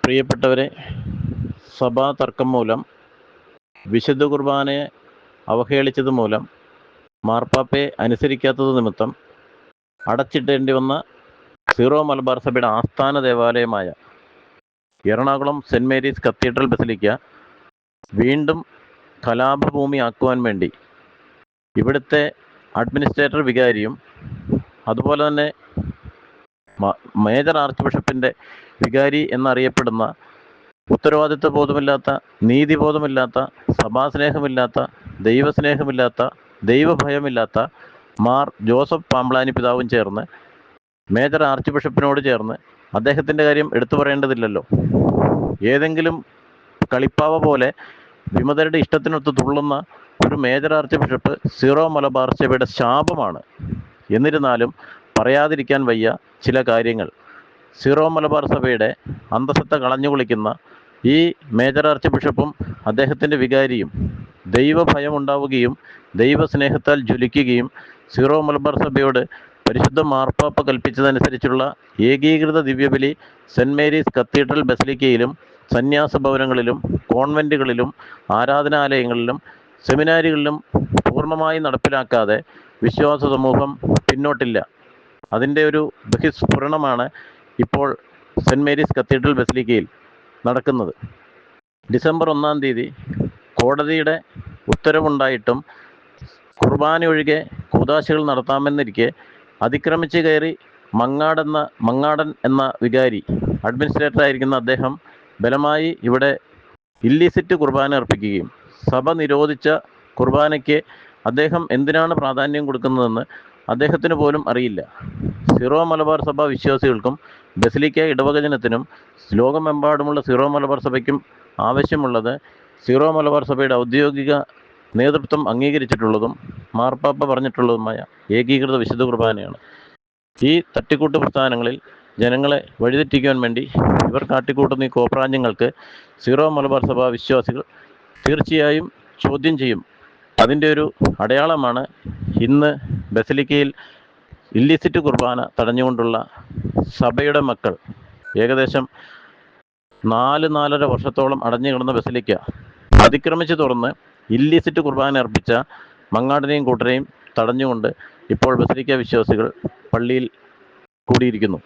പ്രിയപ്പെട്ടവരെ, സഭാ തർക്കം മൂലം വിശുദ്ധ കുർബാനയെ അവഹേളിച്ചത് മൂലം മാർപ്പാപ്പയെ അനുസരിക്കാത്തത് നിമിത്തം അടച്ചിടേണ്ടി വന്ന സീറോ മലബാർ സഭയുടെ ആസ്ഥാന ദേവാലയമായ Ernakulam saint Mary's cathedral basilica വീണ്ടും കലാപഭൂമിയാക്കുവാൻ വേണ്ടി ഇവിടുത്തെ അഡ്മിനിസ്ട്രേറ്റർ വികാരിയും അതുപോലെ തന്നെ മേജർ ആർച്ച് ബിഷപ്പിൻ്റെ വികാരി എന്നറിയപ്പെടുന്ന ഉത്തരവാദിത്വ ബോധമില്ലാത്ത, നീതിബോധമില്ലാത്ത, സഭാസ്നേഹമില്ലാത്ത, ദൈവസ്നേഹമില്ലാത്ത, ദൈവഭയമില്ലാത്ത മാർ ജോസഫ് പാമ്പ്ലാനി പിതാവും ചേർന്ന് മേജർ ആർച്ച് ബിഷപ്പിനോട് ചേർന്ന് അദ്ദേഹത്തിൻ്റെ കാര്യം എടുത്തു പറയേണ്ടതില്ലല്ലോ, ഏതെങ്കിലും കളിപ്പാവ പോലെ വിമതരുടെ ഇഷ്ടത്തിനൊത്ത് തുള്ളുന്ന ഒരു major arch bishop zero Malabar സഭയുടെ ശാപമാണ്. എന്നിരുന്നാലും പറയാതിരിക്കാൻ വയ്യ ചില കാര്യങ്ങൾ. സീറോ മലബാർ സഭയുടെ അന്തസത്ത കളഞ്ഞു കുളിക്കുന്ന ഈ മേജർ ആർച്ച് ബിഷപ്പും അദ്ദേഹത്തിൻ്റെ വികാരിയും ദൈവഭയം ഉണ്ടാവുകയും ദൈവസ്നേഹത്താൽ ജ്വലിക്കുകയും സീറോ മലബാർ സഭയോട് പരിശുദ്ധ മാർപ്പാപ്പ കൽപ്പിച്ചതനുസരിച്ചുള്ള ഏകീകൃത ദിവ്യബലി സെൻറ് മേരീസ് കത്തീഡ്രൽ ബസിലിക്കയിലും സന്യാസ ഭവനങ്ങളിലും കോൺവെൻറ്റുകളിലും ആരാധനാലയങ്ങളിലും സെമിനാരികളിലും പൂർണ്ണമായി നടപ്പിലാക്കാതെ വിശ്വാസ സമൂഹം പിന്നോട്ടില്ല. അതിൻ്റെ ഒരു ബഹിസ്ഫുരണമാണ് ഇപ്പോൾ സെൻറ് മേരീസ് കത്തീഡ്രൽ ബസിലിക്കയിൽ നടക്കുന്നത്. ഡിസംബർ 1 തീയതി കോടതിയുടെ ഉത്തരവുണ്ടായിട്ടും കുർബാന ഒഴികെ കൂദാശകൾ നടത്താമെന്നിരിക്കെ അതിക്രമിച്ച് കയറി മങ്ങാടൻ എന്ന വികാരി, അഡ്മിനിസ്ട്രേറ്റർ ആയിരിക്കുന്ന അദ്ദേഹം ബലമായി ഇവിടെ ഇല്ലിസിറ്റ് കുർബാന അർപ്പിക്കുകയും സഭ നിരോധിച്ച കുർബാനയ്ക്ക് അദ്ദേഹം എന്തിനാണ് പ്രാധാന്യം കൊടുക്കുന്നതെന്ന് അദ്ദേഹത്തിന് പോലും അറിയില്ല. സീറോ മലബാർ സഭ വിശ്വാസികൾക്കും ബസിലിക്ക ഇടവകജനത്തിനും ലോകമെമ്പാടുമുള്ള സീറോ മലബാർ സഭയ്ക്കും ആവശ്യമുള്ളത് സീറോ മലബാർ സഭയുടെ ഔദ്യോഗിക നേതൃത്വം അംഗീകരിച്ചിട്ടുള്ളതും മാർപ്പാപ്പ പറഞ്ഞിട്ടുള്ളതുമായ ഏകീകൃത വിശുദ്ധ കുർബാനയാണ്. ഈ തട്ടിക്കൂട്ട് പ്രസ്ഥാനങ്ങളിൽ ജനങ്ങളെ വഴിതെറ്റിക്കുവാൻ വേണ്ടി ഇവർ കാട്ടിക്കൂട്ടുന്ന ഈ കോപ്രാജ്യങ്ങൾക്ക് സീറോ മലബാർ സഭ വിശ്വാസികൾ തീർച്ചയായും ചോദ്യം ചെയ്യും. അതിൻ്റെ ഒരു അടയാളമാണ് ഇന്ന് ബസിലിക്കയിൽ ഇല്ലിസിറ്റ് കുർബാന തടഞ്ഞുകൊണ്ടുള്ള സഭയുടെ മക്കൾ ഏകദേശം 4-4.5 വർഷത്തോളം അടഞ്ഞു കിടന്ന ബസിലിക്ക അതിക്രമിച്ച് തുറന്ന് ഇല്ലിസിറ്റ് കുർബാന അർപ്പിച്ച മങ്ങാടനെയും കൂട്ടരെയും തടഞ്ഞുകൊണ്ട് ഇപ്പോൾ ബസിലിക്ക വിശ്വാസികൾ പള്ളിയിൽ കൂടിയിരിക്കുന്നു.